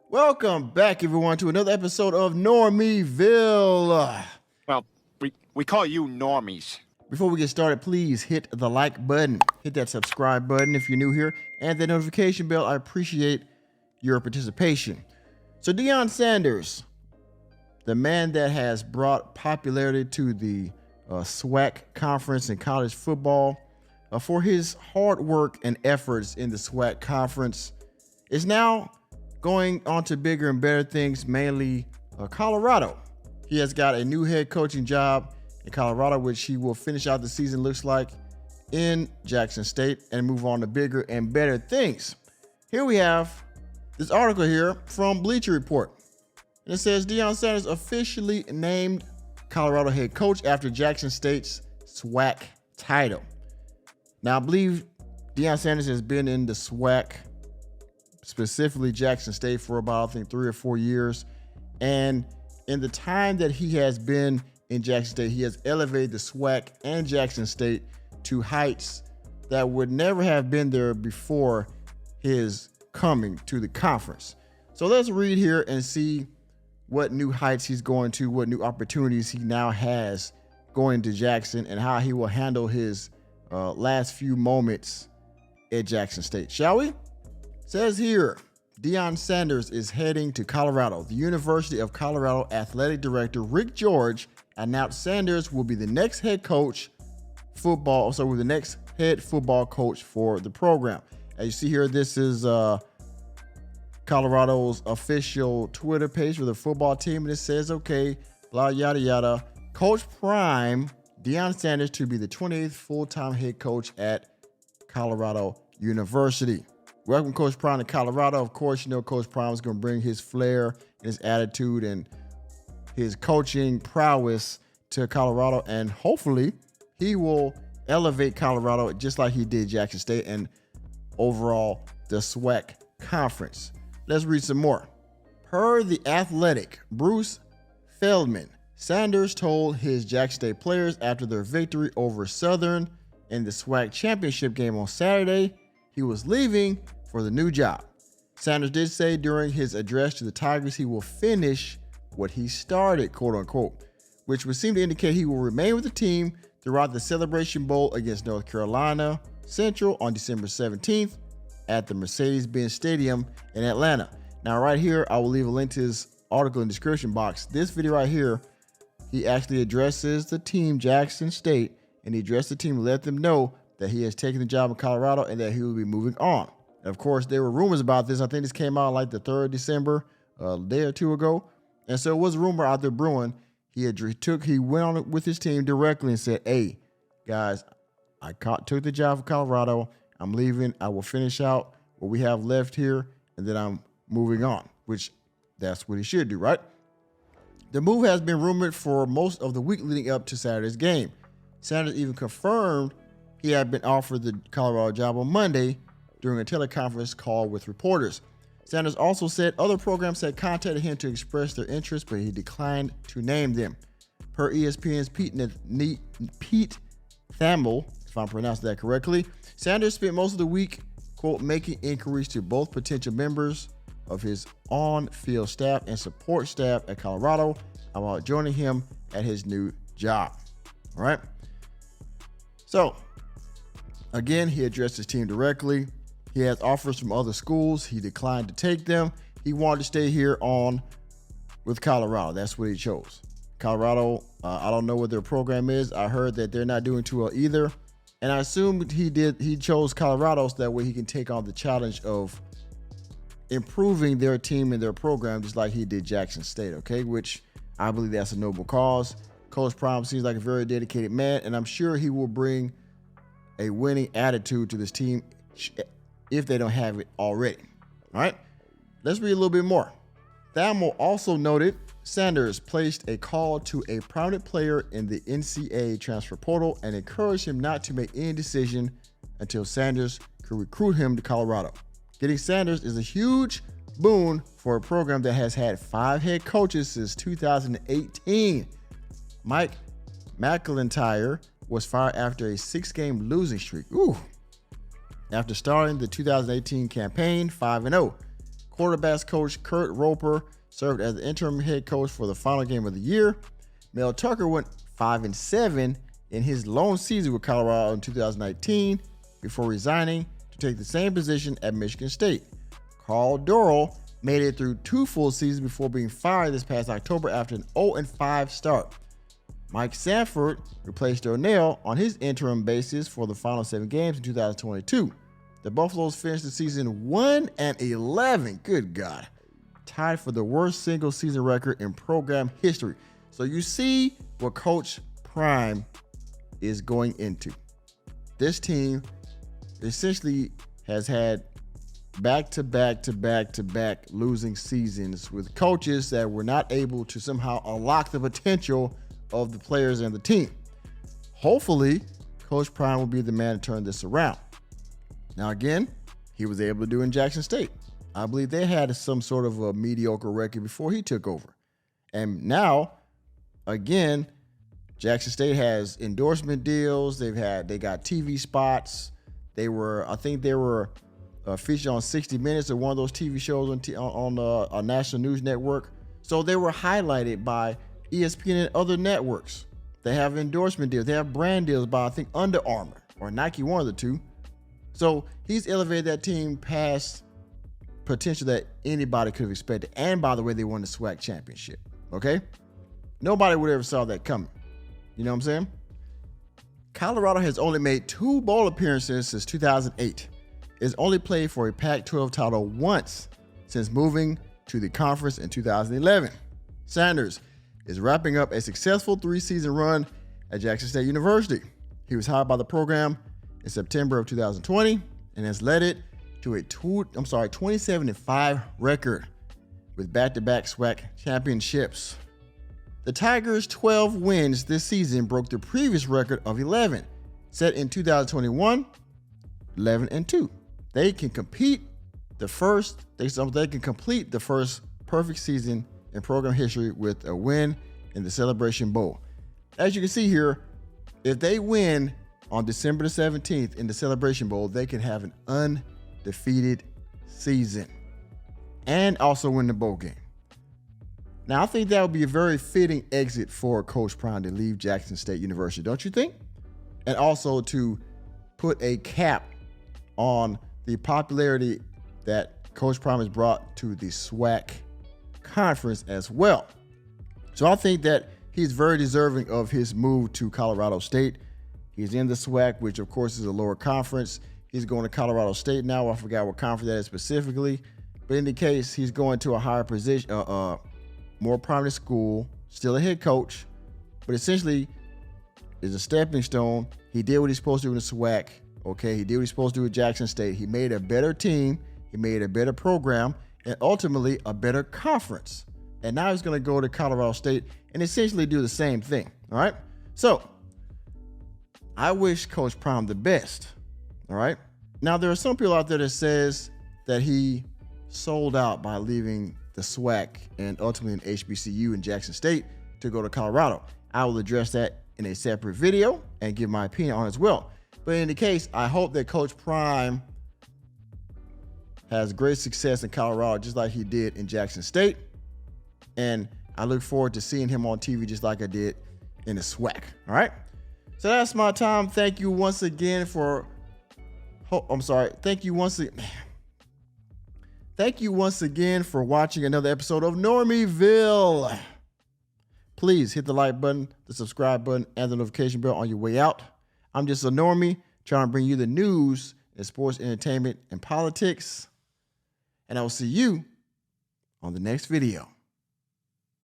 Welcome back, everyone, to another episode of Normieville. Well, we call you normies. Before we get started, please hit the like button, hit that subscribe button if you're new here, and the notification bell. I appreciate your participation. So Deion Sanders, the man that has brought popularity to the SWAC conference in college football, for his hard work and efforts in the SWAC conference, is now going on to bigger and better things, mainly Colorado. He has got a new head coaching job in Colorado, which he will finish out the season, looks like, in Jackson State and move on to bigger and better things. Here we have this article here from Bleacher Report. And it says Deion Sanders officially named Colorado head coach after Jackson State's SWAC title. Now, I believe Deion Sanders has been in the SWAC, specifically Jackson State, for about, I think, 3 or 4 years. And in the time that he has been in Jackson State, he has elevated the SWAC and Jackson State to heights that would never have been there before his coming to the conference. So let's read here and see what new heights he's going to, what new opportunities he now has going to Jackson, and how he will handle his last few moments at Jackson State. Shall we? Says here, Deion Sanders is heading to Colorado. The University of Colorado Athletic Director Rick George announced Sanders will be the next head coach the next head football coach for the program. As you see here, this is Colorado's official Twitter page for the football team, and it says, okay, blah, yada, yada. Coach Prime Deion Sanders to be the 28th full-time head coach at Colorado University. Welcome, Coach Prime, to Colorado. Of course, you know Coach Prime is going to bring his flair and his attitude and his coaching prowess to Colorado, and hopefully he will elevate Colorado just like he did Jackson State and overall the SWAC conference. Let's read some more. Per The Athletic, Bruce Feldman, Sanders told his Jackson State players after their victory over Southern in the SWAC championship game on Saturday he was leaving for the new job. Sanders did say during his address to the Tigers he will finish what he started, quote unquote, which would seem to indicate he will remain with the team throughout the Celebration Bowl against North Carolina Central on December 17th at the Mercedes-Benz Stadium in Atlanta. Now, right here, I will leave a link to his article in the description box. This video right here, he actually addresses the team, Jackson State, and he addressed the team to let them know that he has taken the job in Colorado and that he will be moving on. And of course, there were rumors about this. I think this came out like the 3rd of December, a day or two ago. And so it was a rumor out there brewing. He went on it with his team directly and said, hey, guys, I took the job for Colorado. I'm leaving. I will finish out what we have left here, and then I'm moving on, which that's what he should do, right? The move has been rumored for most of the week leading up to Saturday's game. Sanders even confirmed he had been offered the Colorado job on Monday during a teleconference call with reporters. Sanders also said other programs had contacted him to express their interest, but he declined to name them. Per ESPN's Pete Thamel, if I'm pronouncing that correctly, Sanders spent most of the week, quote, making inquiries to both potential members of his on-field staff and support staff at Colorado about joining him at his new job. All right. So, again, he addressed his team directly. He has offers from other schools. He declined to take them. He wanted to stay here on with Colorado. That's what he chose. Colorado, I don't know what their program is. I heard that they're not doing too well either. And I assumed he chose Colorado so that way he can take on the challenge of improving their team and their program just like he did Jackson State, okay? Which I believe that's a noble cause. Coach Prime seems like a very dedicated man, and I'm sure he will bring a winning attitude to this team if they don't have it already. All right, let's read a little bit more. Thamel also noted Sanders placed a call to a prominent player in the NCAA transfer portal and encouraged him not to make any decision until Sanders could recruit him to Colorado. Getting Sanders is a huge boon for a program that has had 5 head coaches since 2018. Mike McIntyre was fired after a 6-game losing streak. After starting the 2018 campaign 5-0. Quarterbacks coach Kurt Roper served as the interim head coach for the final game of the year. Mel Tucker went 5-7 in his lone season with Colorado in 2019 before resigning to take the same position at Michigan State. Carl Dorrell made it through 2 full seasons before being fired this past October after an 0-5 start. Mike Sanford replaced Darnell on his interim basis for the final 7 games in 2022. The Buffaloes finished the season 1-11. Good God. Tied for the worst single season record in program history. So you see what Coach Prime is going into. This team essentially has had back-to-back losing seasons with coaches that were not able to somehow unlock the potential of the players and the team. Hopefully, Coach Prime will be the man to turn this around. Now, again, he was able to do in Jackson State. I believe they had some sort of a mediocre record before he took over. And now, again, Jackson State has endorsement deals. They got TV spots. I think they were featured on 60 Minutes or one of those TV shows on a national news network. So they were highlighted by ESPN and other networks. They have endorsement deals. They have brand deals by, I think, Under Armour or Nike, one of the two. So he's elevated that team past potential that anybody could have expected. And by the way, they won the SWAC championship. Okay? Nobody would ever saw that coming. You know what I'm saying? Colorado has only made 2 bowl appearances since 2008. It's only played for a Pac-12 title once since moving to the conference in 2011. Sanders is wrapping up a successful 3-season run at Jackson State University. He was hired by the program in September of 2020 and has led it to a 27-5 record with back-to-back SWAC championships. The Tigers' 12 wins this season broke the previous record of 11, set in 2021, 11-2. They can complete the first perfect season in program history with a win in the Celebration Bowl. As you can see here, if they win on December the 17th in the Celebration Bowl, they can have an undefeated season and also win the bowl game. Now, I think that would be a very fitting exit for Coach Prime to leave Jackson State University, don't you think? And also to put a cap on the popularity that Coach Prime has brought to the SWAC conference as well. So I think that he's very deserving of his move to Colorado State. He's in the SWAC, which of course is a lower conference. He's going to Colorado State now. I forgot what conference that is specifically. But in the case, he's going to a higher position, more prominent school, still a head coach, but essentially is a stepping stone. He did what he's supposed to do in the SWAC. Okay, he did what he's supposed to do at Jackson State. He made a better team. He made a better program and ultimately a better conference. And now he's going to go to Colorado State and essentially do the same thing. All right. So I wish Coach Prime the best. All right. Now, there are some people out there that says that he sold out by leaving the SWAC and ultimately an HBCU in Jackson State to go to Colorado. I will address that in a separate video and give my opinion on it as well. But in any case, I hope that Coach Prime has great success in Colorado, just like he did in Jackson State. And I look forward to seeing him on TV just like I did in the SWAC. All right. So that's my time. Thank you once again for, Thank you once again for watching another episode of Normieville. Please hit the like button, the subscribe button, and the notification bell on your way out. I'm just a normie trying to bring you the news in sports, entertainment, and politics. And I will see you on the next video.